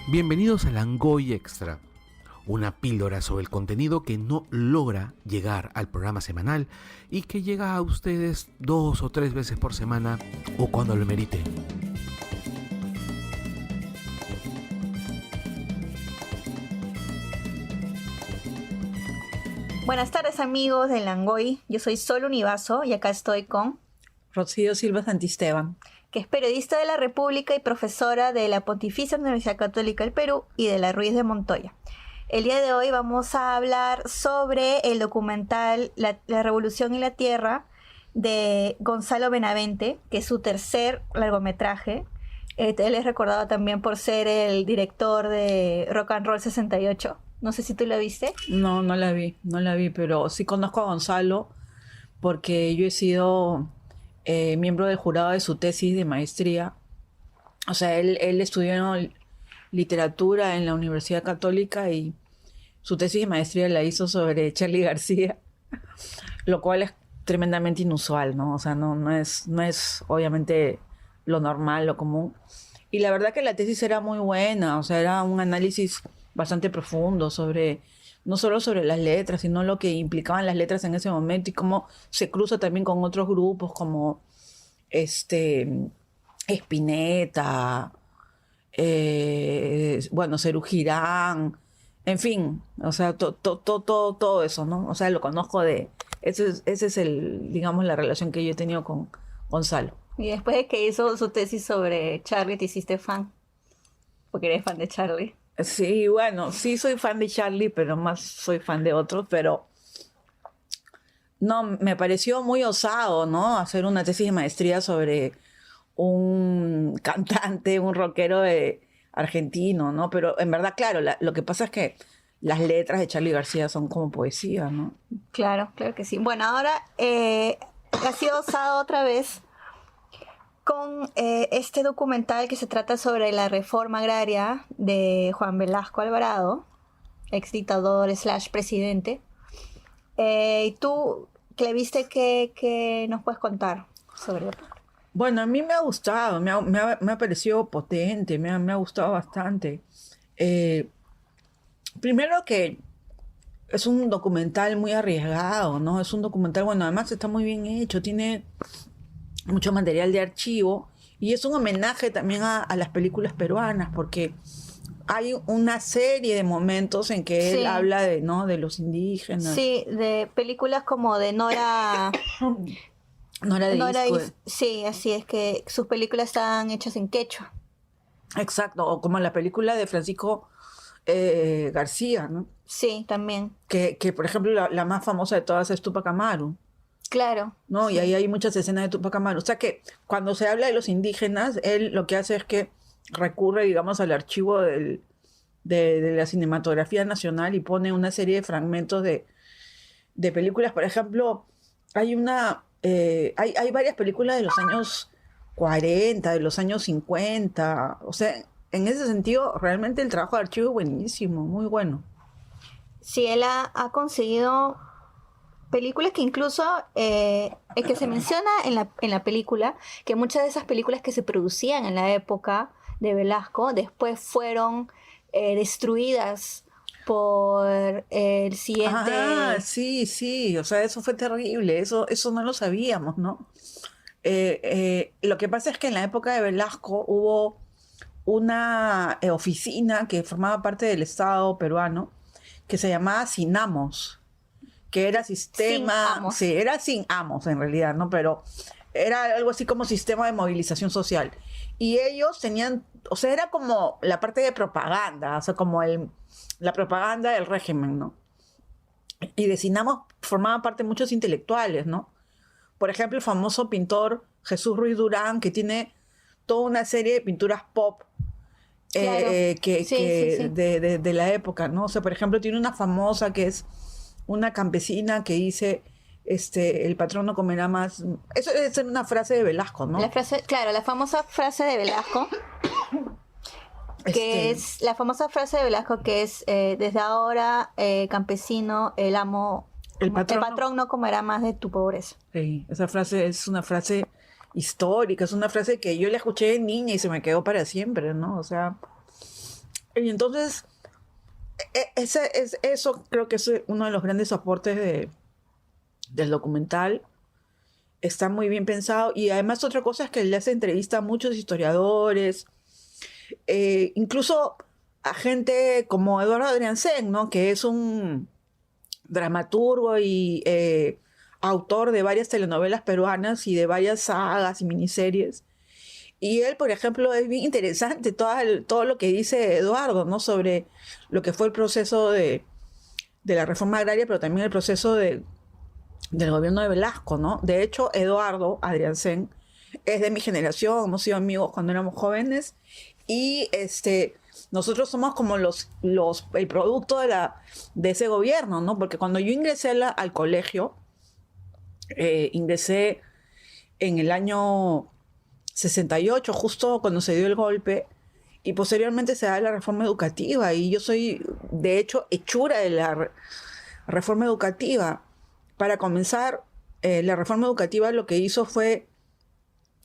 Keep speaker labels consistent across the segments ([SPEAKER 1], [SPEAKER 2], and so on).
[SPEAKER 1] Bienvenidos a Langoy Extra, una píldora sobre el contenido que no logra llegar al programa semanal y que llega a ustedes 2 o 3 veces por semana o cuando lo merite.
[SPEAKER 2] Buenas tardes amigos de Langoy, yo soy Sol Univaso y acá estoy con
[SPEAKER 3] Rocío Silva Santisteban,
[SPEAKER 2] que es periodista de la República y profesora de la Pontificia Universidad Católica del Perú y de la Ruiz de Montoya. El día de hoy vamos a hablar sobre el documental La Revolución y la Tierra de Gonzalo Benavente, que es su tercer largometraje. Él es recordado también por ser el director de Rock and Roll 68. No sé si tú la viste.
[SPEAKER 3] No la vi, pero sí conozco a Gonzalo porque yo he sido miembro del jurado de su tesis de maestría. O sea, él estudió literatura en la Universidad Católica y su tesis de maestría la hizo sobre Charly García, lo cual es tremendamente inusual, ¿no? O sea, no es obviamente lo normal, lo común. Y la verdad que la tesis era muy buena, o sea, era un análisis bastante profundo sobre, no solo sobre las letras, sino lo que implicaban las letras en ese momento y cómo se cruza también con otros grupos como Spinetta, Serú Girán, en fin, o sea, todo eso, ¿no? O sea, lo conozco ese es digamos, la relación que yo he tenido con Gonzalo.
[SPEAKER 2] Y después de que hizo su tesis sobre Charly, te hiciste fan, porque eres fan de Charly.
[SPEAKER 3] Sí, bueno, sí soy fan de Charly, pero más soy fan de otros, pero no, me pareció muy osado, ¿no? Hacer una tesis de maestría sobre un cantante, un rockero argentino, ¿no? Pero en verdad, claro, lo que pasa es que las letras de Charly García son como poesía, ¿no?
[SPEAKER 2] Claro que sí. Bueno, ahora ha sido osado otra vez con este documental que se trata sobre la reforma agraria de Juan Velasco Alvarado, ex dictador / presidente. Y tú, que le viste, ¿qué nos puedes contar sobre esto?
[SPEAKER 3] Bueno, a mí me ha gustado, me ha parecido potente, me ha gustado bastante. Primero que es un documental muy arriesgado, ¿no? Es un documental, bueno, además está muy bien hecho, tiene mucho material de archivo y es un homenaje también a las películas peruanas porque hay una serie de momentos en que él habla de los indígenas.
[SPEAKER 2] Sí, de películas como de Nora sí, así es, que sus películas están hechas en quechua.
[SPEAKER 3] Exacto, o como la película de Francisco García, ¿no?
[SPEAKER 2] Sí, también.
[SPEAKER 3] Que por ejemplo, la más famosa de todas es Tupac Amaru.
[SPEAKER 2] Claro.
[SPEAKER 3] ¿No?
[SPEAKER 2] Sí.
[SPEAKER 3] Y ahí hay muchas escenas de Tupac Amaru. O sea que cuando se habla de los indígenas, él lo que hace es que recurre, digamos, al archivo de la cinematografía nacional y pone una serie de fragmentos de películas. Por ejemplo, hay varias películas de los años 40, de los años 50. O sea, en ese sentido, realmente el trabajo de archivo es buenísimo, muy bueno.
[SPEAKER 2] Sí, él ha conseguido películas que incluso, el que se menciona en la película, que muchas de esas películas que se producían en la época de Velasco después fueron destruidas por el siguiente...
[SPEAKER 3] Ah, sí, o sea, eso fue terrible, eso no lo sabíamos, ¿no? Lo que pasa es que en la época de Velasco hubo una oficina que formaba parte del Estado peruano que se llamaba Sinamos, que era sistema... Sí, era sin amos en realidad, ¿no? Pero era algo así como sistema de movilización social. Y ellos tenían, o sea, era como la parte de propaganda, o sea, como la propaganda del régimen, ¿no? Y de Sinamos formaban parte muchos intelectuales, ¿no? Por ejemplo, el famoso pintor Jesús Ruiz Durán, que tiene toda una serie de pinturas pop
[SPEAKER 2] Claro. Sí.
[SPEAKER 3] de la época, ¿no? O sea, por ejemplo, tiene una famosa que es una campesina que dice, el patrón no comerá más. Eso es una frase de Velasco, ¿no?
[SPEAKER 2] La famosa frase de Velasco, que es la famosa frase de Velasco que es desde ahora, campesino, el patrón no comerá más de tu pobreza.
[SPEAKER 3] Sí, esa frase es una frase histórica, es una frase que yo la escuché de niña y se me quedó para siempre, ¿no? O sea, Y entonces, eso creo que es uno de los grandes aportes del documental. Está muy bien pensado. Y además otra cosa es que le hace entrevista a muchos historiadores, incluso a gente como Eduardo Adriancén, ¿no? Que es un dramaturgo y autor de varias telenovelas peruanas y de varias sagas y miniseries. Y él, por ejemplo, es bien interesante todo lo que dice Eduardo, ¿no? Sobre lo que fue el proceso de la reforma agraria, pero también el proceso del gobierno de Velasco, ¿no? De hecho, Eduardo Adriancén es de mi generación, hemos sido amigos cuando éramos jóvenes, y nosotros somos como el producto de ese gobierno, ¿no? Porque cuando yo ingresé al colegio, ingresé en el año 68, justo cuando se dio el golpe, y posteriormente se da la reforma educativa, y yo soy, de hecho, hechura de la reforma educativa. Para comenzar, la reforma educativa lo que hizo fue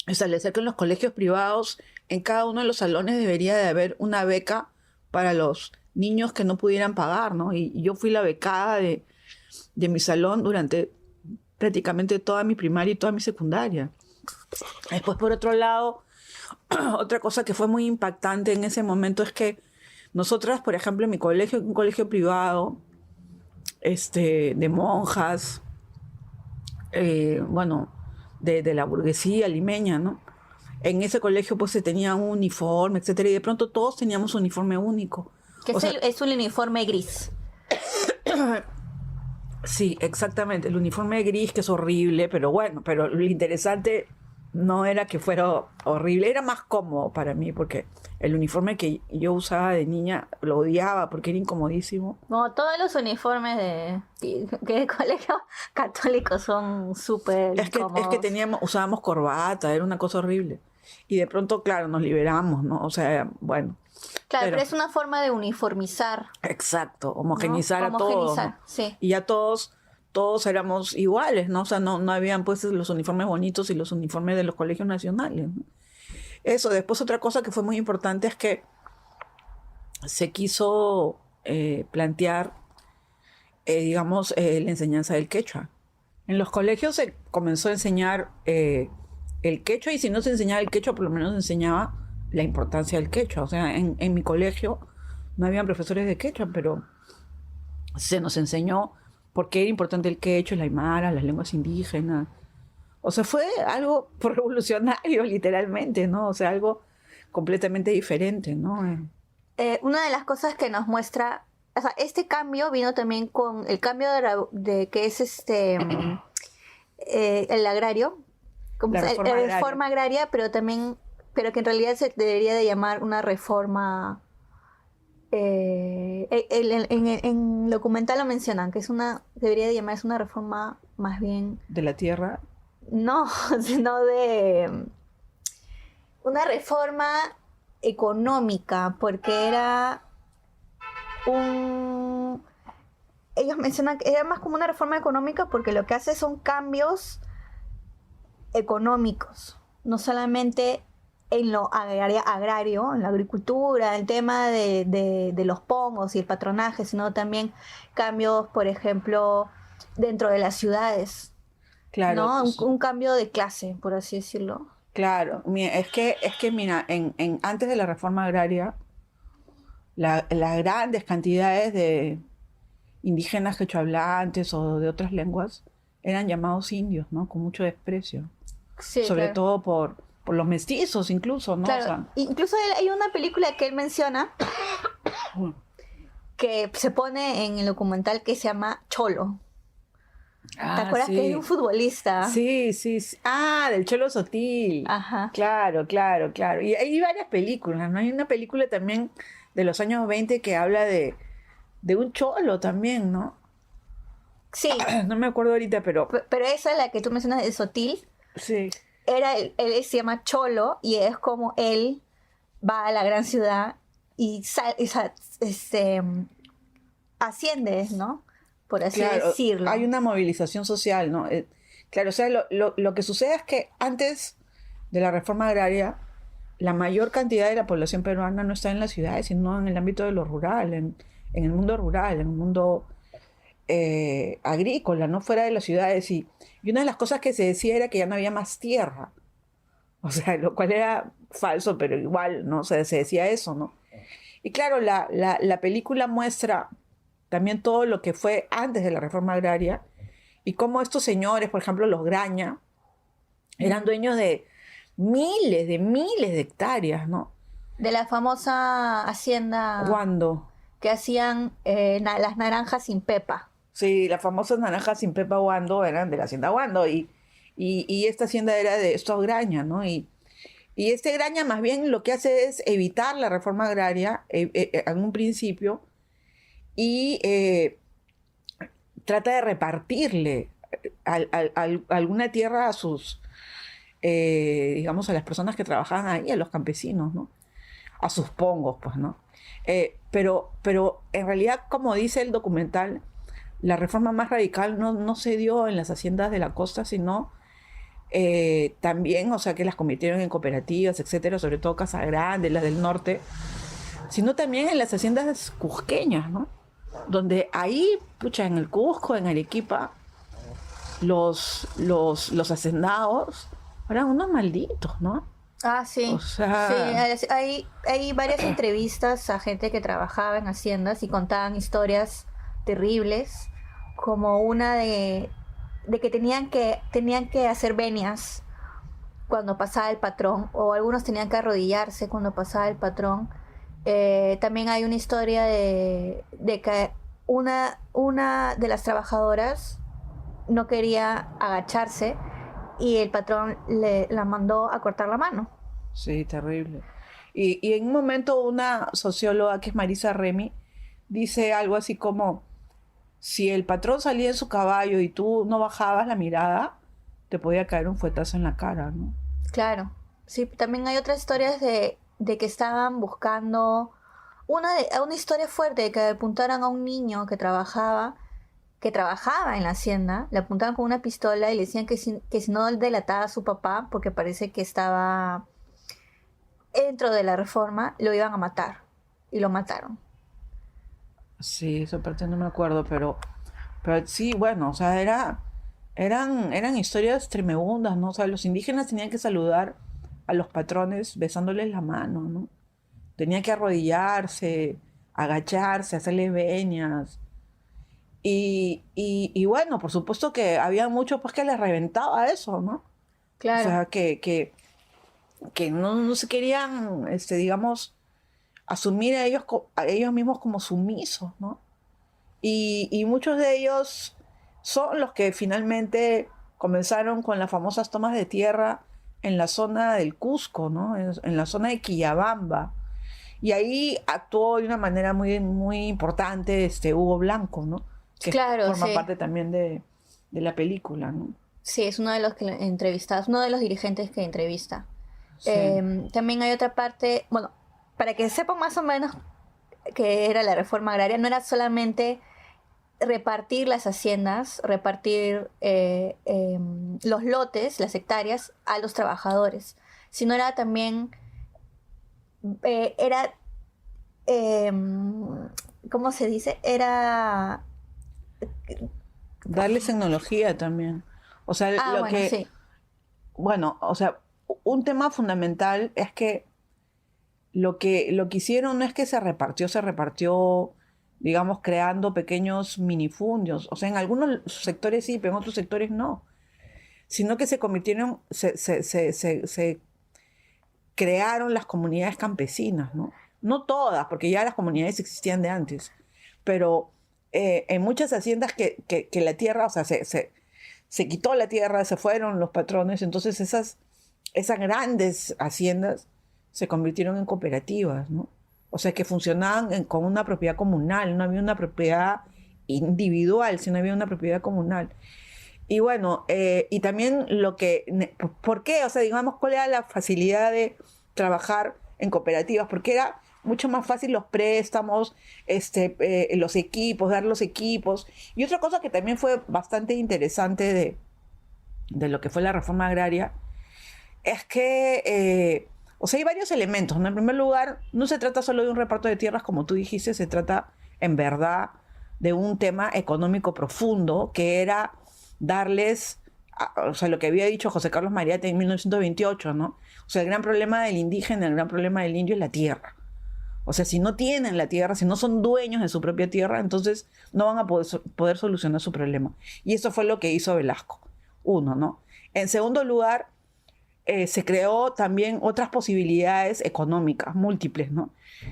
[SPEAKER 3] establecer que en los colegios privados, en cada uno de los salones debería de haber una beca para los niños que no pudieran pagar, ¿no? Y yo fui la becada de mi salón durante prácticamente toda mi primaria y toda mi secundaria. Después, por otro lado, otra cosa que fue muy impactante en ese momento es que nosotras, por ejemplo, en mi colegio, un colegio privado, de monjas, de la burguesía limeña, ¿no? En ese colegio pues se tenía un uniforme, etcétera, y de pronto todos teníamos un uniforme único.
[SPEAKER 2] Que es un uniforme gris.
[SPEAKER 3] Sí, exactamente, el uniforme gris, que es horrible, pero bueno, pero lo interesante no era que fuera horrible, era más cómodo para mí, porque el uniforme que yo usaba de niña lo odiaba porque era incomodísimo.
[SPEAKER 2] No, todos los uniformes de colegio católico son súper incómodos.
[SPEAKER 3] Es que usábamos corbata, era una cosa horrible. Y de pronto, claro, nos liberamos, ¿no? O sea, bueno.
[SPEAKER 2] Claro, pero es una forma de uniformizar.
[SPEAKER 3] Exacto, homogenizar, ¿no? A todos. ¿No?
[SPEAKER 2] Sí.
[SPEAKER 3] Y ya todos éramos iguales, ¿no? O sea, no habían pues los uniformes bonitos y los uniformes de los colegios nacionales, ¿no? Eso. Después otra cosa que fue muy importante es que se quiso plantear, la enseñanza del quechua. En los colegios se comenzó a enseñar el quechua, y si no se enseñaba el quechua, por lo menos se enseñaba la importancia del quechua. O sea, en mi colegio no habían profesores de quechua, pero se nos enseñó por qué era importante el quechua, el aymara, las lenguas indígenas. O sea, fue algo revolucionario, literalmente, ¿no? O sea, algo completamente diferente, ¿no?
[SPEAKER 2] Una de las cosas que nos muestra, o sea, este cambio vino también con el cambio de que es el agrario, como la reforma agraria, pero que en realidad se debería de llamar una reforma. En el documental lo mencionan, que debería de llamarse una reforma más bien...
[SPEAKER 3] ¿De la tierra?
[SPEAKER 2] No, sino de una reforma económica, porque era ellos mencionan que era más como una reforma económica porque lo que hace son cambios económicos, no solamente en lo agrario, en la agricultura, el tema de los pongos y el patronaje, sino también cambios, por ejemplo, dentro de las ciudades.
[SPEAKER 3] Claro.
[SPEAKER 2] ¿No? Un cambio de clase, por así decirlo.
[SPEAKER 3] Claro, es que mira, antes de la reforma agraria, las grandes cantidades de indígenas quechohablantes o de otras lenguas eran llamados indios, ¿no? Con mucho desprecio.
[SPEAKER 2] Sí,
[SPEAKER 3] sobre
[SPEAKER 2] claro.
[SPEAKER 3] todo por los mestizos incluso, ¿no?
[SPEAKER 2] Claro.
[SPEAKER 3] O sea,
[SPEAKER 2] incluso hay una película que él menciona que se pone en el documental que se llama Cholo. ¿Te acuerdas
[SPEAKER 3] sí.
[SPEAKER 2] que es un futbolista?
[SPEAKER 3] Sí. Ah, del Cholo Sotil.
[SPEAKER 2] Ajá.
[SPEAKER 3] Claro. Y hay varias películas, ¿no? Hay una película también de los años 20 que habla de un cholo también, ¿no?
[SPEAKER 2] Sí.
[SPEAKER 3] No me acuerdo ahorita, pero...
[SPEAKER 2] Pero esa es la que tú mencionas de Sotil.
[SPEAKER 3] Sí.
[SPEAKER 2] Él se llama Cholo y es como él va a la gran ciudad y asciende, ¿no? Por así decirlo.
[SPEAKER 3] Hay una movilización social, ¿no? Claro, o sea, lo que sucede es que antes de la reforma agraria, la mayor cantidad de la población peruana no está en las ciudades, sino en el ámbito de lo rural, en el mundo rural, en el mundo agrícola, no fuera de las ciudades. Y una de las cosas que se decía era que ya no había más tierra. O sea, lo cual era falso, pero igual, ¿no? O sea, se decía eso, ¿no? Y claro, la película muestra también todo lo que fue antes de la reforma agraria y cómo estos señores, por ejemplo, los Graña, eran dueños de miles de hectáreas, ¿no?
[SPEAKER 2] De la famosa hacienda
[SPEAKER 3] ¿Cuándo?
[SPEAKER 2] que hacían las naranjas sin pepa.
[SPEAKER 3] Sí, las famosas naranjas sin pepa Wando eran de la hacienda Wando y esta hacienda era de estos Graña, ¿no? Y este Graña más bien lo que hace es evitar la reforma agraria en un principio y trata de repartirle alguna tierra a sus, digamos, a las personas que trabajaban ahí, a los campesinos, ¿no? A sus pongos, pues, ¿no? Pero en realidad, como dice el documental, la reforma más radical no se dio en las haciendas de la costa, sino también, o sea, que las convirtieron en cooperativas, etcétera, sobre todo Casa Grande, las del norte, sino también en las haciendas cusqueñas, ¿no? Donde ahí, pucha, en el Cusco, en Arequipa, los hacendados eran unos malditos, ¿no?
[SPEAKER 2] Ah, sí.
[SPEAKER 3] O sea,
[SPEAKER 2] Sí, hay varias entrevistas a gente que trabajaba en haciendas y contaban historias terribles, como una de que tenían que hacer venias cuando pasaba el patrón, o algunos tenían que arrodillarse cuando pasaba el patrón. También hay una historia de que una de las trabajadoras no quería agacharse y el patrón la mandó a cortar la mano.
[SPEAKER 3] sí, terrible. Y en un momento una socióloga que es Marisa Remy dice algo así como, si el patrón salía en su caballo y tú no bajabas la mirada, te podía caer un fuetazo en la cara, ¿no?
[SPEAKER 2] Claro. Sí, también hay otras historias de que estaban buscando una historia fuerte de que apuntaran a un niño que trabajaba en la hacienda, le apuntaban con una pistola y le decían que si no delataba a su papá, porque parece que estaba dentro de la reforma, lo iban a matar. Y lo mataron.
[SPEAKER 3] Sí, esa parte no me acuerdo, pero sí, bueno, o sea, eran historias tremendas, ¿no? O sea, los indígenas tenían que saludar a los patrones besándoles la mano, ¿no? Tenían que arrodillarse, agacharse, hacerles veñas. Y bueno, por supuesto que había muchos pues que les reventaba eso, ¿no?
[SPEAKER 2] Claro.
[SPEAKER 3] O sea, que no se querían, digamos, asumir a ellos mismos como sumisos, ¿no? Y muchos de ellos son los que finalmente comenzaron con las famosas tomas de tierra en la zona del Cusco, ¿no? En la zona de Quillabamba. Y ahí actuó de una manera muy, muy importante Hugo Blanco, ¿no? Que
[SPEAKER 2] claro,
[SPEAKER 3] forma
[SPEAKER 2] sí.
[SPEAKER 3] parte también de la película, ¿no?
[SPEAKER 2] Sí, es uno de los que entrevistas, uno de los dirigentes que entrevista.
[SPEAKER 3] Sí.
[SPEAKER 2] También hay otra parte, bueno, para que sepan más o menos qué era la reforma agraria, no era solamente repartir las haciendas, repartir los lotes, las hectáreas a los trabajadores, sino era también, ¿cómo se dice? Era...
[SPEAKER 3] Darles tecnología también. O sea,
[SPEAKER 2] sí.
[SPEAKER 3] Bueno, o sea, un tema fundamental es que lo que hicieron no es que se repartió, digamos, creando pequeños minifundios. O sea, en algunos sectores sí, pero en otros sectores no. Sino que se convirtieron, se crearon las comunidades campesinas, ¿no? No todas, porque ya las comunidades existían de antes. Pero en muchas haciendas que la tierra, o sea, se quitó la tierra, se fueron los patrones, entonces esas grandes haciendas se convirtieron en cooperativas, ¿no? O sea, que funcionaban con una propiedad comunal, no había una propiedad individual, sino había una propiedad comunal. Y bueno, y también ¿por qué? O sea, digamos, ¿cuál era la facilidad de trabajar en cooperativas? Porque era mucho más fácil los préstamos, los equipos, dar los equipos. Y otra cosa que también fue bastante interesante de lo que fue la reforma agraria es que O sea, hay varios elementos, ¿no? En primer lugar, no se trata solo de un reparto de tierras, como tú dijiste, se trata, en verdad, de un tema económico profundo, que era darles, o sea, lo que había dicho José Carlos Mariátegui en 1928, ¿no? O sea, el gran problema del indígena, el gran problema del indio es la tierra. O sea, si no tienen la tierra, si no son dueños de su propia tierra, entonces no van a poder solucionar su problema. Y eso fue lo que hizo Velasco. Uno, ¿no? En segundo lugar, se creó también otras posibilidades económicas, múltiples, ¿no?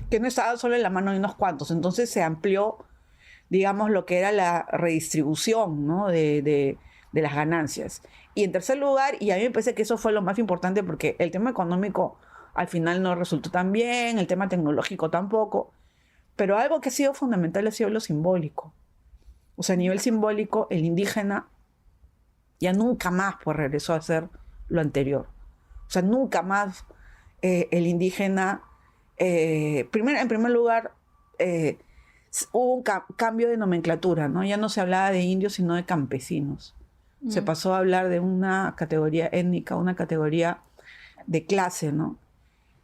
[SPEAKER 3] Que no estaban solo en la mano de unos cuantos. Entonces se amplió, digamos, lo que era la redistribución, ¿no? de las ganancias. Y en tercer lugar, y a mí me parece que eso fue lo más importante, porque el tema económico al final no resultó tan bien, el tema tecnológico tampoco, pero algo que ha sido fundamental ha sido lo simbólico. O sea, a nivel simbólico, el indígena ya nunca más pues regresó a hacer lo anterior. O sea, nunca más el indígena, en primer lugar, hubo un cambio de nomenclatura, ¿no? Ya no se hablaba de indios, sino de campesinos. Se pasó a hablar de una categoría étnica, una categoría de clase, ¿no?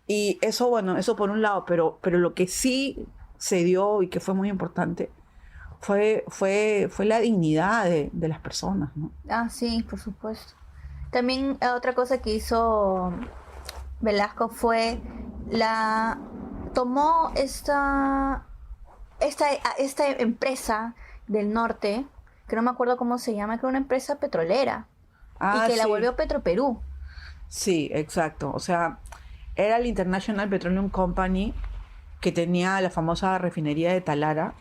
[SPEAKER 3] Y eso, bueno, eso por un lado, pero lo que sí se dio y que fue muy importante fue la dignidad de las personas, ¿no?
[SPEAKER 2] Ah, sí, por supuesto. También otra cosa que hizo Velasco fue tomó esta empresa del norte, que no me acuerdo cómo se llama, que era una empresa petrolera, y que la volvió Petroperú.
[SPEAKER 3] Sí, exacto. O sea, era el International Petroleum Company, que tenía la famosa refinería de Talara,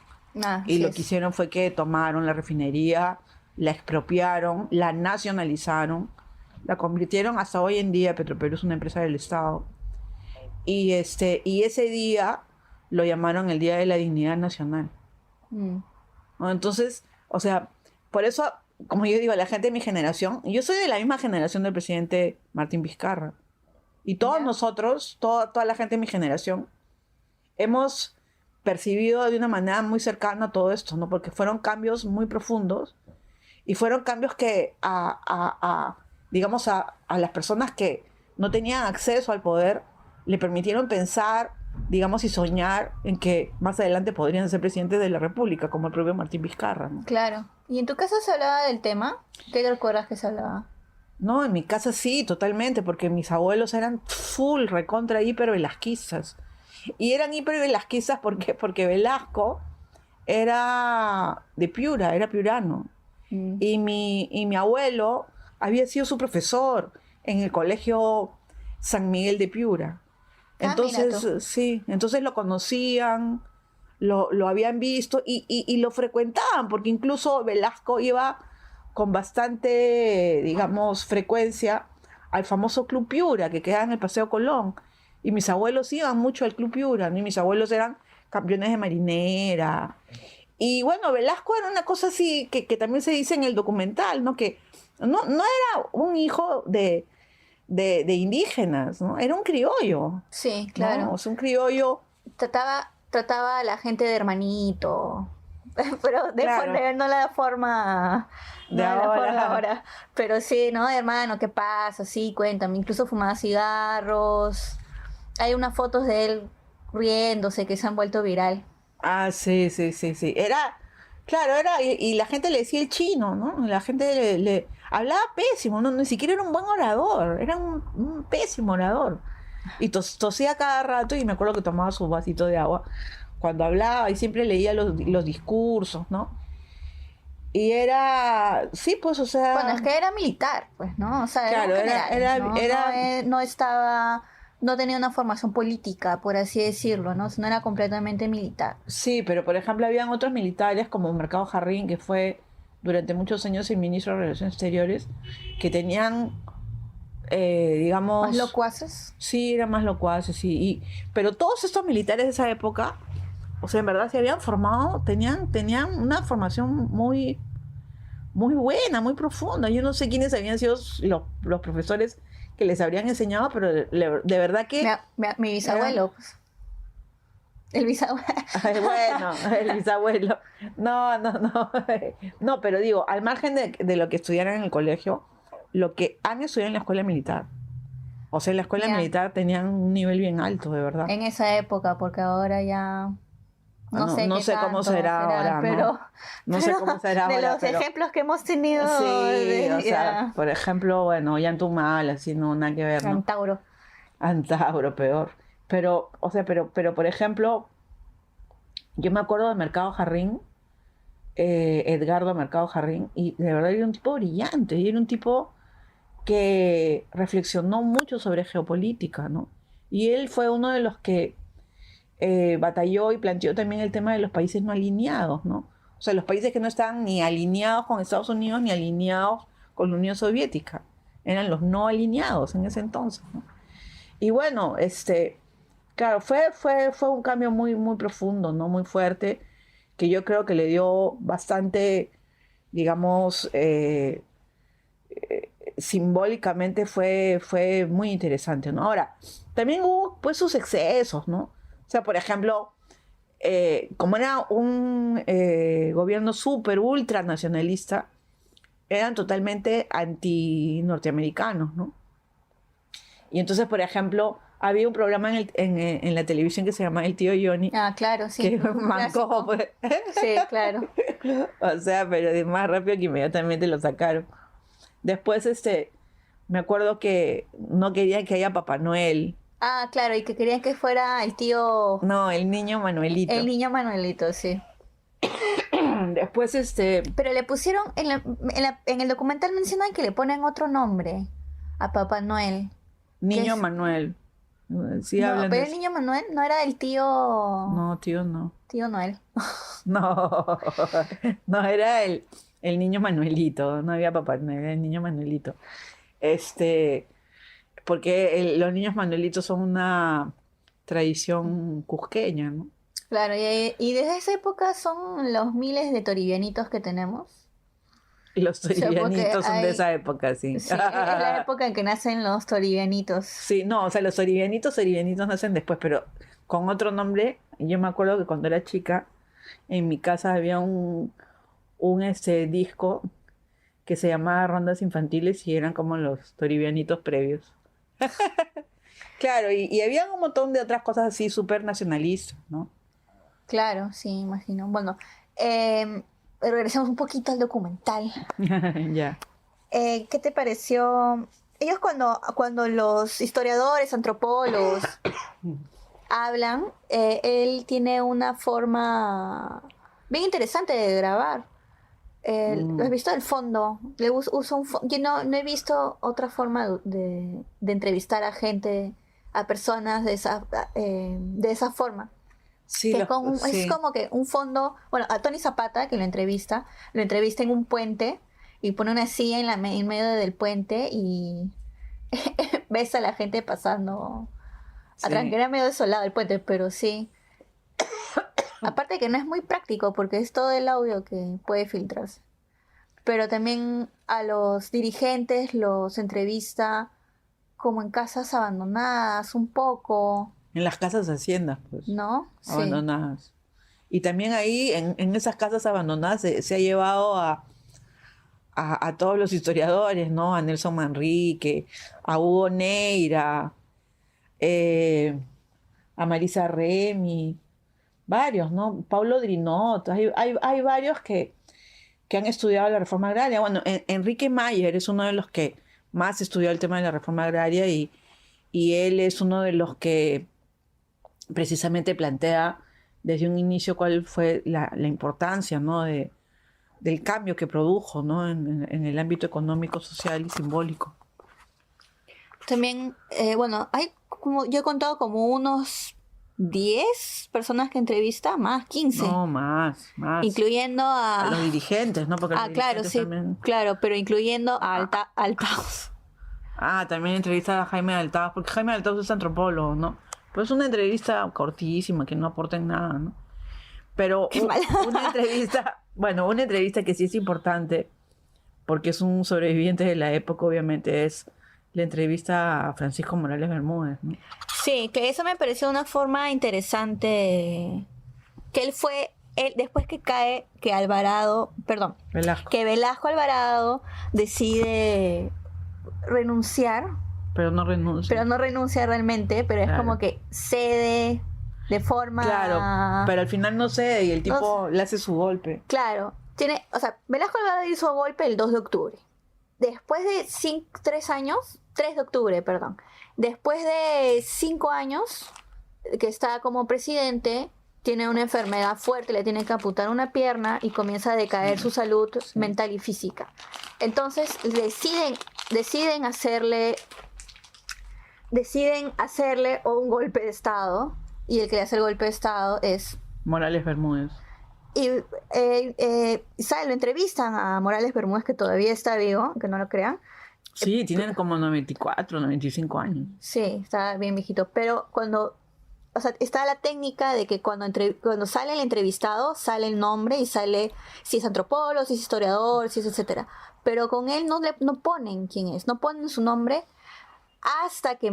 [SPEAKER 3] y lo que hicieron fue que tomaron la refinería, la expropiaron, la nacionalizaron, la convirtieron hasta hoy en día. Petroperú es una empresa del Estado. Y ese día lo llamaron el Día de la Dignidad Nacional. ¿No? Entonces, o sea, por eso, como yo digo, la gente de mi generación, yo soy de la misma generación del presidente Martín Vizcarra. Y todos nosotros, toda la gente de mi generación, hemos percibido de una manera muy cercana todo esto, ¿no? Porque fueron cambios muy profundos y fueron cambios que digamos, a las personas que no tenían acceso al poder le permitieron pensar, digamos, y soñar en que más adelante podrían ser presidentes de la República, como el propio Martín Vizcarra, ¿no?
[SPEAKER 2] Claro. ¿Y en tu casa se hablaba del tema? ¿Qué te recuerdas que se hablaba?
[SPEAKER 3] No, en mi casa sí, totalmente, porque mis abuelos eran full, recontra, hiper velasquistas. Y eran hiper velasquistas porque Velasco era de Piura, era piurano. Y mi abuelo había sido su profesor en el colegio San Miguel de Piura. Entonces, sí, entonces lo conocían, lo habían visto y lo frecuentaban, porque incluso Velasco iba con bastante, digamos, frecuencia al famoso Club Piura, que queda en el Paseo Colón. Y mis abuelos iban mucho al Club Piura, ¿no? Y mis abuelos eran campeones de marinera. Y bueno, Velasco era una cosa así que también se dice en el documental, ¿no? Que no era un hijo de indígenas, ¿no? Era un criollo.
[SPEAKER 2] Sí, claro.
[SPEAKER 3] ¿No? O sea, un criollo.
[SPEAKER 2] Trataba a la gente de hermanito, pero no la forma
[SPEAKER 3] de ahora.
[SPEAKER 2] Pero sí, ¿no? Hermano, ¿qué pasa? Sí, cuéntame. Incluso fumaba cigarros. Hay unas fotos de él riéndose que se han vuelto viral.
[SPEAKER 3] Ah, sí. Y la gente le decía el chino, ¿no? La gente le hablaba pésimo, ¿no? Ni siquiera era un buen orador, era un pésimo orador. Y tosía cada rato, y me acuerdo que tomaba su vasito de agua cuando hablaba, y siempre leía los discursos, ¿no? Y era, sí, pues, o sea...
[SPEAKER 2] Bueno, es que era militar, pues, ¿no? O sea,
[SPEAKER 3] claro,
[SPEAKER 2] no tenía una formación política, por así decirlo, ¿no? No era completamente militar.
[SPEAKER 3] Sí, pero por ejemplo habían otros militares como Mercado Jarrín, que fue durante muchos años el ministro de Relaciones Exteriores, que tenían, digamos...
[SPEAKER 2] ¿Más locuaces?
[SPEAKER 3] Sí, eran más locuaces, sí. Pero todos estos militares de esa época, o sea, en verdad se habían formado, tenían una formación muy, muy buena, muy profunda. Yo no sé quiénes habían sido los profesores que les habrían enseñado, pero de verdad que...
[SPEAKER 2] Mi bisabuelo, pues. El bisabuelo.
[SPEAKER 3] Bueno, el bisabuelo. No. No, pero digo, al margen de lo que estudiaran en el colegio, lo que han estudiado en la escuela militar. O sea, en la escuela
[SPEAKER 2] Ya.
[SPEAKER 3] militar tenían un nivel bien alto, de verdad.
[SPEAKER 2] En esa época, porque ahora ya no sé
[SPEAKER 3] No
[SPEAKER 2] qué
[SPEAKER 3] sé cómo
[SPEAKER 2] tanto
[SPEAKER 3] será ahora,
[SPEAKER 2] pero,
[SPEAKER 3] ¿no? No sé
[SPEAKER 2] pero
[SPEAKER 3] cómo será
[SPEAKER 2] de
[SPEAKER 3] ahora,
[SPEAKER 2] los
[SPEAKER 3] pero
[SPEAKER 2] ejemplos que hemos tenido
[SPEAKER 3] sí, o sea,
[SPEAKER 2] ya,
[SPEAKER 3] por ejemplo, bueno, Ollantumal, así no, nada que ver, ¿no?
[SPEAKER 2] Antauro.
[SPEAKER 3] Antauro, peor. Pero, o sea, pero por ejemplo, yo me acuerdo de Mercado Jarrín, Edgardo Mercado Jarrín, y de verdad era un tipo brillante, y era un tipo que reflexionó mucho sobre geopolítica, ¿no? Y él fue uno de los que batalló y planteó también el tema de los países no alineados, ¿no? O sea, los países que no estaban ni alineados con Estados Unidos ni alineados con la Unión Soviética. Eran los no alineados en ese entonces, ¿no? Y bueno, claro, fue un cambio muy profundo, ¿no? Muy fuerte, que yo creo que le dio bastante, digamos, simbólicamente fue muy interesante, ¿no? Ahora, también hubo pues sus excesos, ¿no? O sea, por ejemplo, como era un gobierno súper, ultra nacionalista, eran totalmente anti-norteamericanos, ¿no? Y entonces, por ejemplo, había un programa en la televisión que se llama El Tío Johnny,
[SPEAKER 2] Ah, claro, sí.
[SPEAKER 3] que
[SPEAKER 2] Un
[SPEAKER 3] mancó,
[SPEAKER 2] clásico.
[SPEAKER 3] pues.
[SPEAKER 2] Sí, claro.
[SPEAKER 3] O sea, pero de más rápido que inmediatamente lo sacaron. Después, me acuerdo que no querían que haya Papá Noel.
[SPEAKER 2] Ah, claro, y que querían que fuera el tío,
[SPEAKER 3] No, el niño Manuelito.
[SPEAKER 2] el niño Manuelito, sí.
[SPEAKER 3] Después,
[SPEAKER 2] Pero le pusieron, en el documental mencionan que le ponen otro nombre a Papá Noel.
[SPEAKER 3] Niño
[SPEAKER 2] es?
[SPEAKER 3] Manuel. Sí
[SPEAKER 2] No,
[SPEAKER 3] hablan
[SPEAKER 2] pero
[SPEAKER 3] de
[SPEAKER 2] el
[SPEAKER 3] eso.
[SPEAKER 2] niño Manuel no era el tío,
[SPEAKER 3] No, tío, no.
[SPEAKER 2] tío Noel.
[SPEAKER 3] No, no era el niño Manuelito. No había Papá Noel, era el niño Manuelito. Porque los niños Manuelitos son una tradición cusqueña, ¿no?
[SPEAKER 2] Claro, y desde esa época son los miles de toribianitos que tenemos.
[SPEAKER 3] Y los
[SPEAKER 2] O sea, porque
[SPEAKER 3] toribianitos son de
[SPEAKER 2] hay,
[SPEAKER 3] esa época, sí.
[SPEAKER 2] sí, es la época en que nacen los toribianitos.
[SPEAKER 3] Sí, no, o sea, los oribianitos nacen después, pero con otro nombre. Yo me acuerdo que cuando era chica, en mi casa había un disco que se llamaba Rondas Infantiles y eran como los toribianitos previos. Claro, y había un montón de otras cosas así súper nacionalistas, ¿no?
[SPEAKER 2] Claro, sí, imagino. Bueno, regresemos un poquito al documental.
[SPEAKER 3] Ya.
[SPEAKER 2] ¿Qué te pareció? Ellos cuando los historiadores, antropólogos hablan, él tiene una forma bien interesante de grabar. ¿Lo has visto el fondo? Usa yo no he visto otra forma de entrevistar a gente, a personas de esa forma.
[SPEAKER 3] Sí,
[SPEAKER 2] Que es
[SPEAKER 3] sí.
[SPEAKER 2] como que un fondo, bueno, a Tony Zapata, que lo entrevista en un puente y pone una silla en medio del puente y ves a la gente pasando atrás,
[SPEAKER 3] Sí.
[SPEAKER 2] que era medio desolado el puente, pero sí. Aparte que no es muy práctico porque es todo el audio que puede filtrarse. Pero también a los dirigentes los entrevista como en casas abandonadas, un poco,
[SPEAKER 3] En las casas haciendas, pues,
[SPEAKER 2] ¿no? Sí.
[SPEAKER 3] abandonadas. Y también ahí, en esas casas abandonadas, se ha llevado a todos los historiadores, ¿no? A Nelson Manrique, a Hugo Neira, a Marisa Remy, varios, ¿no? Paulo Drinot, hay varios que han estudiado la reforma agraria. Bueno, Enrique Mayer es uno de los que más estudió el tema de la reforma agraria y él es uno de los que precisamente plantea desde un inicio cuál fue la importancia, ¿no? del cambio que produjo, ¿no? en el ámbito económico, social y simbólico.
[SPEAKER 2] También, bueno, yo he contado como unos 10 personas que entrevista, más 15.
[SPEAKER 3] No, más.
[SPEAKER 2] Incluyendo
[SPEAKER 3] A los dirigentes, ¿no? Porque los
[SPEAKER 2] claro,
[SPEAKER 3] dirigentes
[SPEAKER 2] sí,
[SPEAKER 3] también...
[SPEAKER 2] claro, pero incluyendo a Altaos.
[SPEAKER 3] También entrevista a Jaime Altaos, porque Jaime Altaos es antropólogo, ¿no? Pero es una entrevista cortísima, que no aporta en nada, ¿no? Pero una entrevista que sí es importante, porque es un sobreviviente de la época, obviamente, es la entrevista a Francisco Morales Bermúdez, ¿no?
[SPEAKER 2] Sí, que eso me pareció una forma interesante, que después que cae, que
[SPEAKER 3] Velasco.
[SPEAKER 2] que Velasco Alvarado decide renunciar
[SPEAKER 3] Pero no renuncia.
[SPEAKER 2] pero no renuncia realmente, pero es
[SPEAKER 3] Claro.
[SPEAKER 2] como que cede de forma...
[SPEAKER 3] Claro, pero al final no cede y el tipo le hace su golpe.
[SPEAKER 2] Claro, o sea, Velasco le va a dar su golpe el 2 de octubre. Después de 3 de octubre, perdón. Después de 5 años que está como presidente, tiene una enfermedad fuerte, le tiene que amputar una pierna y comienza a decaer su salud mental y física. Entonces deciden hacerle un golpe de estado, y el que le hace el golpe de estado es...
[SPEAKER 3] Morales Bermúdez.
[SPEAKER 2] Y lo entrevistan a Morales Bermúdez, que todavía está vivo, que no lo crean.
[SPEAKER 3] Sí, tienen como 94, 95 años.
[SPEAKER 2] Sí, está bien viejito. Pero o sea, está la técnica de que cuando sale el entrevistado, sale el nombre y sale si es antropólogo, si es historiador, si es etcétera. Pero con él no ponen quién es, no ponen su nombre hasta que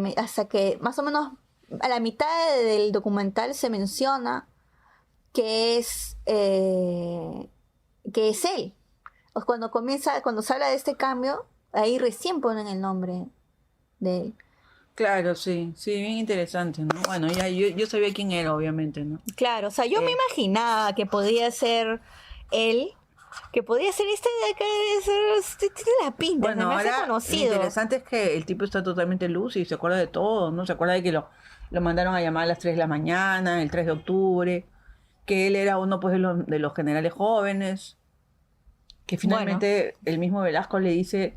[SPEAKER 2] más o menos a la mitad del documental se menciona que es él. Cuando se habla de este cambio, ahí recién ponen el nombre de él.
[SPEAKER 3] Claro, sí, bien interesante, ¿no? Bueno, ya yo sabía quién era, obviamente, ¿no?
[SPEAKER 2] Claro, o sea, yo me imaginaba que podía ser él, que podía ser este de acá, tiene la pinta,
[SPEAKER 3] Bueno,
[SPEAKER 2] me hace
[SPEAKER 3] ahora lo
[SPEAKER 2] conocido.
[SPEAKER 3] interesante es que el tipo está totalmente lúcido y se acuerda de todo, ¿no? Se acuerda de que lo mandaron a llamar a las 3 de la mañana, el 3 de octubre, que él era uno pues de los generales jóvenes, que finalmente el mismo Velasco le dice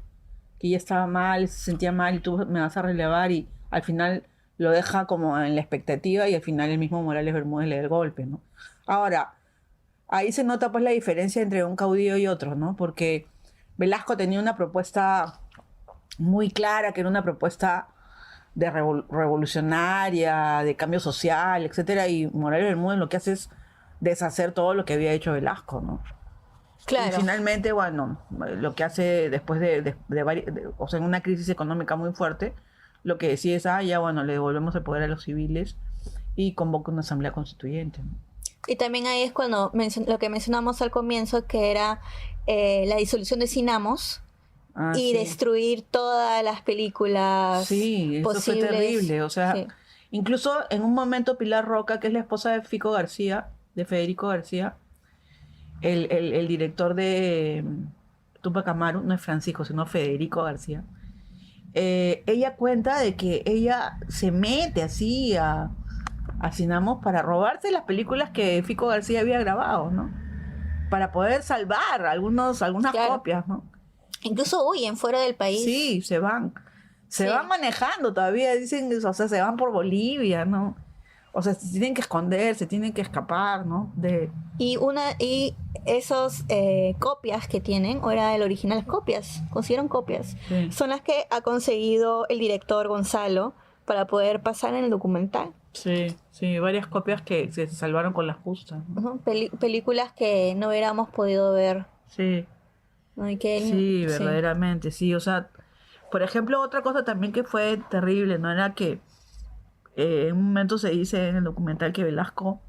[SPEAKER 3] que ella estaba mal, se sentía mal y tú me vas a relevar, y al final lo deja como en la expectativa y al final el mismo Morales Bermúdez le da el golpe, ¿no? Ahora, ahí se nota pues la diferencia entre un caudillo y otro, ¿no? Porque Velasco tenía una propuesta muy clara, que era una propuesta de revolucionaria, de cambio social, etcétera, y Morales Bermúdez lo que hace es deshacer todo lo que había hecho Velasco, ¿no?
[SPEAKER 2] Claro.
[SPEAKER 3] Y finalmente, bueno, lo que hace después o sea, en una crisis económica muy fuerte, lo que decide es, ya bueno, le devolvemos el poder a los civiles y convoca una asamblea constituyente, ¿no?
[SPEAKER 2] Y también ahí es cuando lo que mencionamos al comienzo, que era la disolución de Cinamos y
[SPEAKER 3] Sí.
[SPEAKER 2] destruir todas las películas
[SPEAKER 3] Sí, eso
[SPEAKER 2] posibles.
[SPEAKER 3] fue terrible, o sea,
[SPEAKER 2] Sí.
[SPEAKER 3] incluso en un momento Pilar Roca, que es la esposa de Federico García, el director de Tupac Amaru, no es Francisco, sino Federico García, ella cuenta de que ella se mete así a Cinamos para robarse las películas que Fico García había grabado, ¿no? Para poder salvar algunas
[SPEAKER 2] Claro.
[SPEAKER 3] copias, ¿no?
[SPEAKER 2] Incluso huyen fuera del país.
[SPEAKER 3] Sí, se van. Se
[SPEAKER 2] Sí.
[SPEAKER 3] van manejando todavía, dicen, o sea, se van por Bolivia, ¿no? O sea, se tienen que esconder, se tienen que escapar, ¿no?
[SPEAKER 2] Y esos copias que tienen, o era el original, consiguieron copias.
[SPEAKER 3] Sí.
[SPEAKER 2] Son las que ha conseguido el director Gonzalo para poder pasar en el documental.
[SPEAKER 3] Sí, varias copias que se salvaron con las justas, ¿no?
[SPEAKER 2] Ujú, películas que no hubiéramos podido ver.
[SPEAKER 3] Sí,
[SPEAKER 2] ¿No? Y que
[SPEAKER 3] sí, verdaderamente, sí. O sea, por ejemplo, otra cosa también que fue terrible, ¿no? Era que en un momento se dice en el documental que Velasco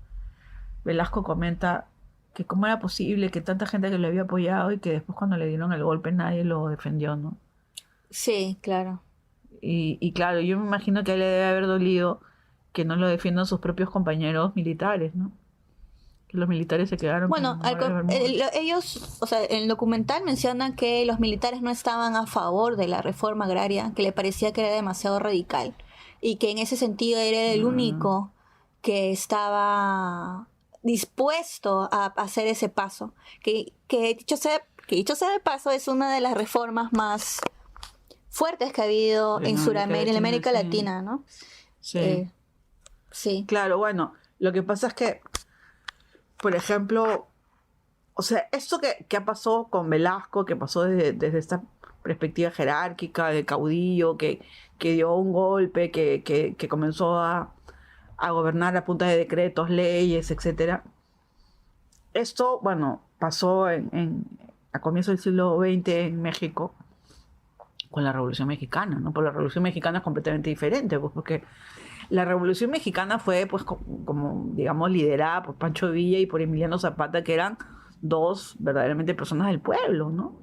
[SPEAKER 3] comenta que cómo era posible que tanta gente que lo había apoyado y que después cuando le dieron el golpe nadie lo defendió, ¿no?
[SPEAKER 2] Sí, claro.
[SPEAKER 3] Y claro, yo me imagino que a él le debe haber dolido que no lo defiendan sus propios compañeros militares, ¿no? Que los militares se quedaron
[SPEAKER 2] Bueno,
[SPEAKER 3] con Morales Bermúdez.
[SPEAKER 2] ellos, o sea, en el documental mencionan que los militares no estaban a favor de la reforma agraria, que le parecía que era demasiado radical y que en ese sentido era el único que estaba dispuesto a hacer ese paso. Que dicho sea de paso, es una de las reformas más fuertes que ha habido en Sudamérica, en América Latina, ¿no?
[SPEAKER 3] Sí.
[SPEAKER 2] Sí.
[SPEAKER 3] Claro, bueno, lo que pasa es que, por ejemplo, o sea, esto que pasó con Velasco, que pasó desde esta perspectiva jerárquica de caudillo, que dio un golpe, que comenzó a gobernar a punta de decretos, leyes, etcétera. Esto, bueno, pasó a comienzos del siglo XX en México con la Revolución Mexicana, ¿no? Pues la Revolución Mexicana es completamente diferente, pues porque la Revolución Mexicana fue, pues, como digamos, liderada por Pancho Villa y por Emiliano Zapata, que eran dos verdaderamente personas del pueblo, ¿no?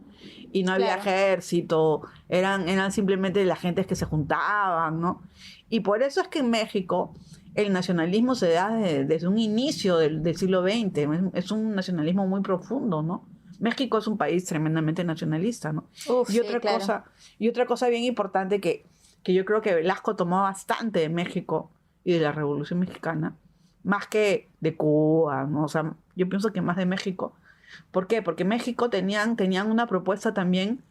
[SPEAKER 3] Y no había ejército, eran simplemente las gentes que se juntaban, ¿no? Y por eso es que en México el nacionalismo se da desde un inicio del siglo XX, es un nacionalismo muy profundo, ¿no? México es un país tremendamente nacionalista, ¿no? Y otra cosa bien importante que yo creo que Velasco tomó bastante de México y de la Revolución Mexicana, más que de Cuba, ¿no? O sea, yo pienso que más de México. ¿Por qué? Porque México tenían una propuesta también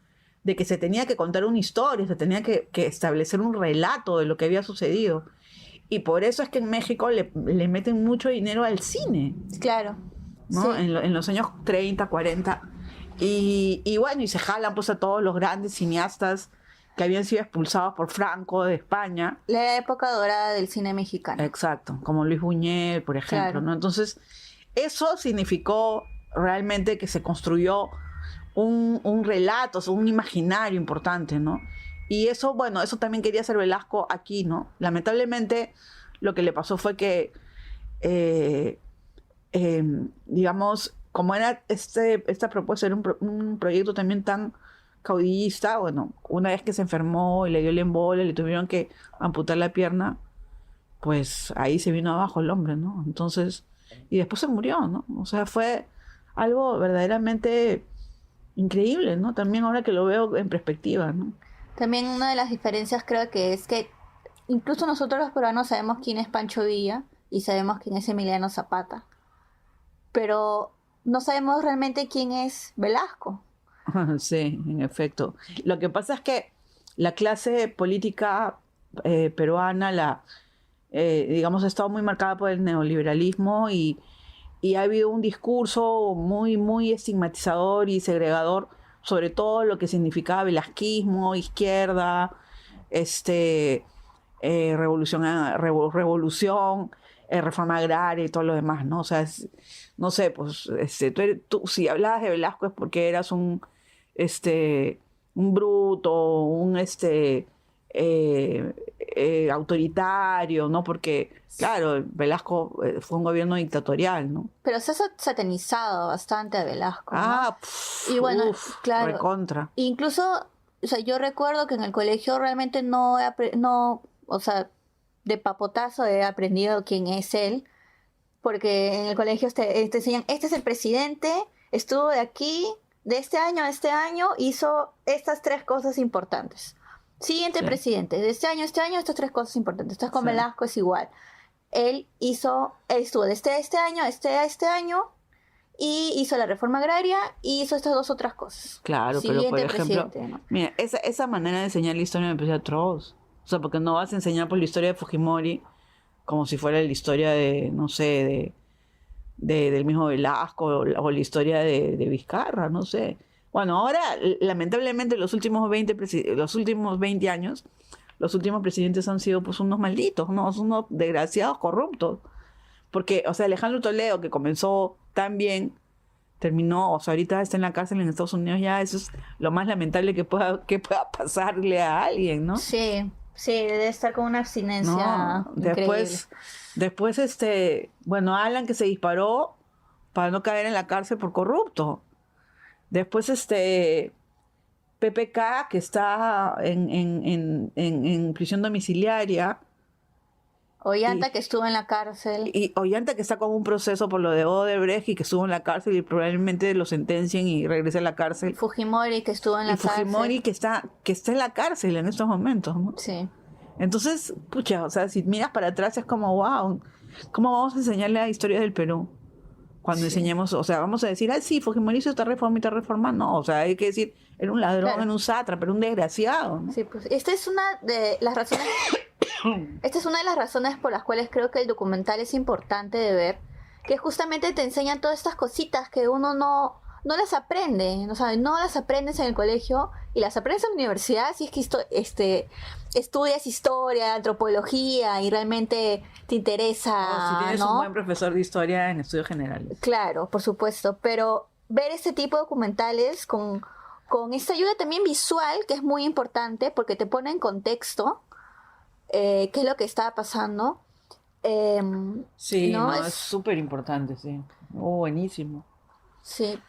[SPEAKER 3] de que se tenía que contar una historia, se tenía que establecer un relato de lo que había sucedido. Y por eso es que en México le meten mucho dinero al cine.
[SPEAKER 2] Claro.
[SPEAKER 3] ¿No?
[SPEAKER 2] Sí.
[SPEAKER 3] En los años 30, 40. Y bueno, y se jalan pues a todos los grandes cineastas que habían sido expulsados por Franco de España.
[SPEAKER 2] La época dorada del cine mexicano.
[SPEAKER 3] Exacto, como Luis Buñuel, por ejemplo,
[SPEAKER 2] Claro.
[SPEAKER 3] ¿no? Entonces, eso significó realmente que se construyó un relato, o sea, un imaginario importante, ¿no? Y eso, bueno, eso también quería hacer Velasco aquí, ¿no? Lamentablemente, lo que le pasó fue que, digamos, como era esta propuesta, era un proyecto también tan caudillista, bueno, una vez que se enfermó y le dio el embole, le tuvieron que amputar la pierna, pues ahí se vino abajo el hombre, ¿no? Entonces, y después se murió, ¿no? O sea, fue algo verdaderamente increíble, ¿no? También ahora que lo veo en perspectiva, ¿no?
[SPEAKER 2] También una de las diferencias creo que es que incluso nosotros los peruanos sabemos quién es Pancho Villa y sabemos quién es Emiliano Zapata, pero no sabemos realmente quién es Velasco.
[SPEAKER 3] Sí, en efecto. Lo que pasa es que la clase política peruana, digamos, ha estado muy marcada por el neoliberalismo y ha habido un discurso muy, muy estigmatizador y segregador sobre todo lo que significaba velasquismo, izquierda, revolución, reforma agraria y todo lo demás, ¿no? O sea, no sé, pues, tú si hablabas de Velasco es porque eras un bruto, autoritario, ¿no? Porque, claro, Velasco fue un gobierno dictatorial, ¿no?
[SPEAKER 2] Pero se ha satanizado bastante a Velasco, ¿no?
[SPEAKER 3] Ah,
[SPEAKER 2] y bueno, claro,
[SPEAKER 3] recontra.
[SPEAKER 2] Incluso, o sea, yo recuerdo que en el colegio realmente o sea, de papotazo he aprendido quién es él, porque en el colegio te enseñan, este es el presidente, estuvo de aquí, de este año a este año, hizo estas 3 cosas importantes. Siguiente presidente, de este año a este año, estas 3 cosas importantes. Entonces con Velasco es igual. Él estuvo de este año a este año y hizo la reforma agraria y hizo estas 2 otras cosas.
[SPEAKER 3] Claro,
[SPEAKER 2] Siguiente
[SPEAKER 3] pero por ejemplo,
[SPEAKER 2] ¿no?
[SPEAKER 3] mira, esa manera de enseñar la historia me parece atroz. O sea, porque no vas a enseñar por la historia de Fujimori como si fuera la historia de, no sé, del mismo Velasco o la historia de Vizcarra, no sé. Bueno, ahora, lamentablemente, los últimos 20 años, los últimos presidentes han sido pues unos malditos, ¿no? Unos desgraciados corruptos. Porque, o sea, Alejandro Toledo, que comenzó tan bien, terminó, o sea, ahorita está en la cárcel en Estados Unidos, ya eso es lo más lamentable que pueda pasarle a alguien, ¿no?
[SPEAKER 2] Sí, debe estar con una abstinencia
[SPEAKER 3] No,
[SPEAKER 2] increíble.
[SPEAKER 3] después, bueno, Alan que se disparó para no caer en la cárcel por corrupto. Después, PPK que está en prisión domiciliaria.
[SPEAKER 2] Ollanta que estuvo en la cárcel.
[SPEAKER 3] Y Ollanta que está con un proceso por lo de Odebrecht y que estuvo en la cárcel y probablemente lo sentencien y regrese a la cárcel.
[SPEAKER 2] Fujimori que estuvo en la cárcel.
[SPEAKER 3] Fujimori que está en la cárcel en estos momentos, ¿no?
[SPEAKER 2] Sí.
[SPEAKER 3] Entonces, pucha, o sea, si miras para atrás es como, wow, ¿cómo vamos a enseñarle la historia del Perú? Cuando enseñemos, o sea, vamos a decir, sí, Fujimori hizo esta reforma, no, o sea, hay que decir, era un ladrón,
[SPEAKER 2] Claro.
[SPEAKER 3] era un sátrapa, era un desgraciado, ¿no?
[SPEAKER 2] Sí, pues esta es una de las razones por las cuales creo que el documental es importante de ver, que justamente te enseñan todas estas cositas que uno no las aprende, o sea, no las aprendes en el colegio y las aprendes en la universidad si es que estudias historia, antropología y realmente te interesa,
[SPEAKER 3] Si tienes
[SPEAKER 2] ¿no?
[SPEAKER 3] un buen profesor de historia en estudios generales.
[SPEAKER 2] Claro, por supuesto, pero ver este tipo de documentales con esta ayuda también visual, que es muy importante porque te pone en contexto qué es lo que está pasando.
[SPEAKER 3] Sí,
[SPEAKER 2] ¿no?
[SPEAKER 3] es súper importante, sí. Buenísimo.
[SPEAKER 2] Sí,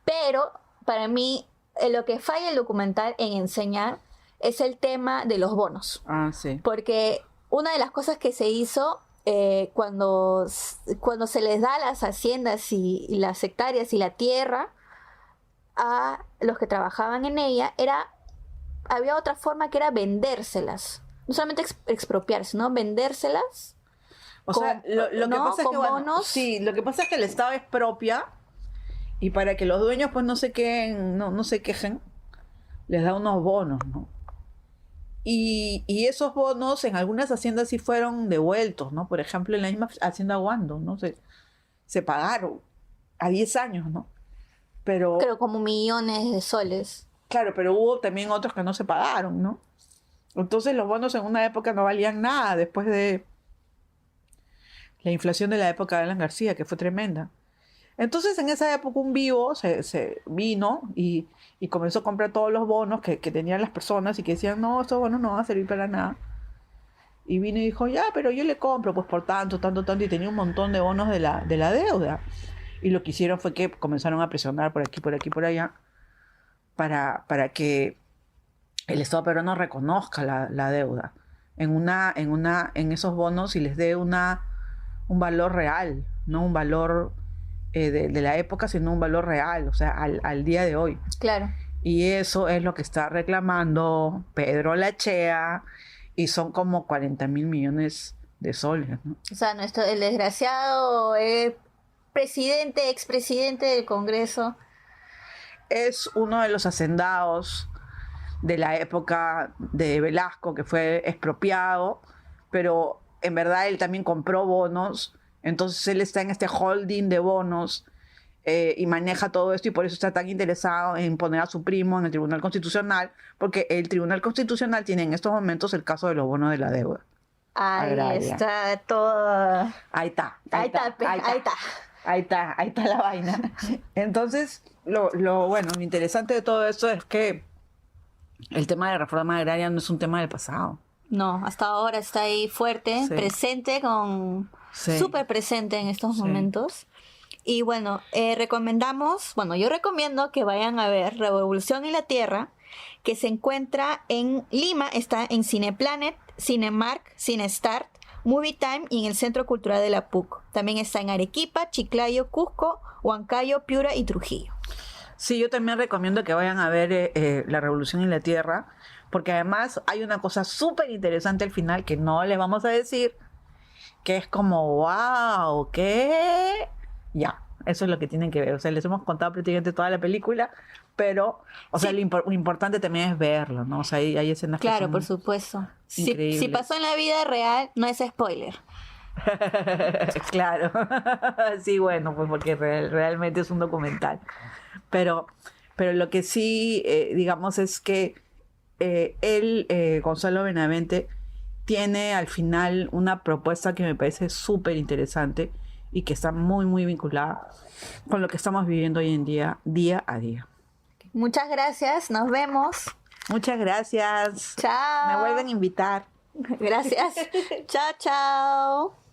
[SPEAKER 2] pero para mí lo que falla el documental en enseñar es el tema de los bonos.
[SPEAKER 3] Ah, sí.
[SPEAKER 2] Porque una de las cosas que se hizo cuando se les da las haciendas y las hectáreas y la tierra a los que trabajaban en ella, había otra forma que era vendérselas. No solamente expropiar, sino vendérselas.
[SPEAKER 3] O sea, lo que
[SPEAKER 2] ¿no?
[SPEAKER 3] pasa es
[SPEAKER 2] Con
[SPEAKER 3] que, bueno,
[SPEAKER 2] bonos.
[SPEAKER 3] sí, lo que pasa es que el Estado expropia y para que los dueños pues no se queden, no se quejen, les da unos bonos, ¿no? Y esos bonos en algunas haciendas sí fueron devueltos, ¿no? Por ejemplo, en la misma hacienda Guando, ¿no? Se pagaron a 10 años, ¿no? Pero,
[SPEAKER 2] Creo como millones de soles.
[SPEAKER 3] claro, pero hubo también otros que no se pagaron, ¿no? Entonces los bonos en una época no valían nada después de la inflación de la época de Alan García, que fue tremenda. Entonces en esa época un vivo se vino y comenzó a comprar todos los bonos que tenían las personas y que decían, no, estos bonos no van a servir para nada. Y vino y dijo, ya, pero yo le compro pues por tanto, y tenía un montón de bonos de la deuda. Y lo que hicieron fue que comenzaron a presionar por aquí, por allá, para que el Estado peruano reconozca la deuda en esos bonos y les dé un valor real, no un valor de la época, sino un valor real, o sea, al día de hoy.
[SPEAKER 2] Claro.
[SPEAKER 3] Y eso es lo que está reclamando Pedro Lachea, y son como 40.000 millones de soles, ¿no?
[SPEAKER 2] O sea, el desgraciado expresidente del Congreso.
[SPEAKER 3] Es uno de los hacendados de la época de Velasco, que fue expropiado, pero en verdad él también compró bonos, entonces él está en este holding de bonos y maneja todo esto, y por eso está tan interesado en poner a su primo en el Tribunal Constitucional, porque el Tribunal Constitucional tiene en estos momentos el caso de los bonos de la deuda.
[SPEAKER 2] Ahí
[SPEAKER 3] Agraria.
[SPEAKER 2] está todo.
[SPEAKER 3] Ahí está.
[SPEAKER 2] Ahí
[SPEAKER 3] Ahí está la vaina. Entonces, lo interesante de todo esto es que el tema de la reforma agraria no es un tema del pasado.
[SPEAKER 2] No, hasta ahora está ahí fuerte,
[SPEAKER 3] Sí.
[SPEAKER 2] presente,
[SPEAKER 3] Sí.
[SPEAKER 2] súper presente en estos
[SPEAKER 3] Sí.
[SPEAKER 2] momentos. Y bueno, yo recomiendo que vayan a ver Revolución y la Tierra, que se encuentra en Lima, está en Cineplanet, Cinemark, Cinestart, Movie Time y en el Centro Cultural de la PUC. También está en Arequipa, Chiclayo, Cusco, Huancayo, Piura y Trujillo.
[SPEAKER 3] Sí, yo también recomiendo que vayan a ver La Revolución en la Tierra, porque además hay una cosa súper interesante al final que no les vamos a decir, que es como, wow, ¿qué? Ya, eso es lo que tienen que ver. O sea, les hemos contado prácticamente toda la película, pero, o sea,
[SPEAKER 2] Sí.
[SPEAKER 3] lo importante también es verlo, ¿no? O sea, hay escenas que
[SPEAKER 2] Claro,
[SPEAKER 3] son
[SPEAKER 2] por supuesto. Si
[SPEAKER 3] increíbles.
[SPEAKER 2] pasó en la vida real, no es spoiler.
[SPEAKER 3] Claro. Sí, bueno, pues porque realmente es un documental. Pero lo que sí, digamos, es que Gonzalo Benavente, tiene al final una propuesta que me parece súper interesante y que está muy, muy vinculada con lo que estamos viviendo hoy en día a día.
[SPEAKER 2] Muchas gracias, nos vemos.
[SPEAKER 3] Muchas gracias.
[SPEAKER 2] Chao.
[SPEAKER 3] Me vuelven a invitar.
[SPEAKER 2] Gracias. Chao, chao.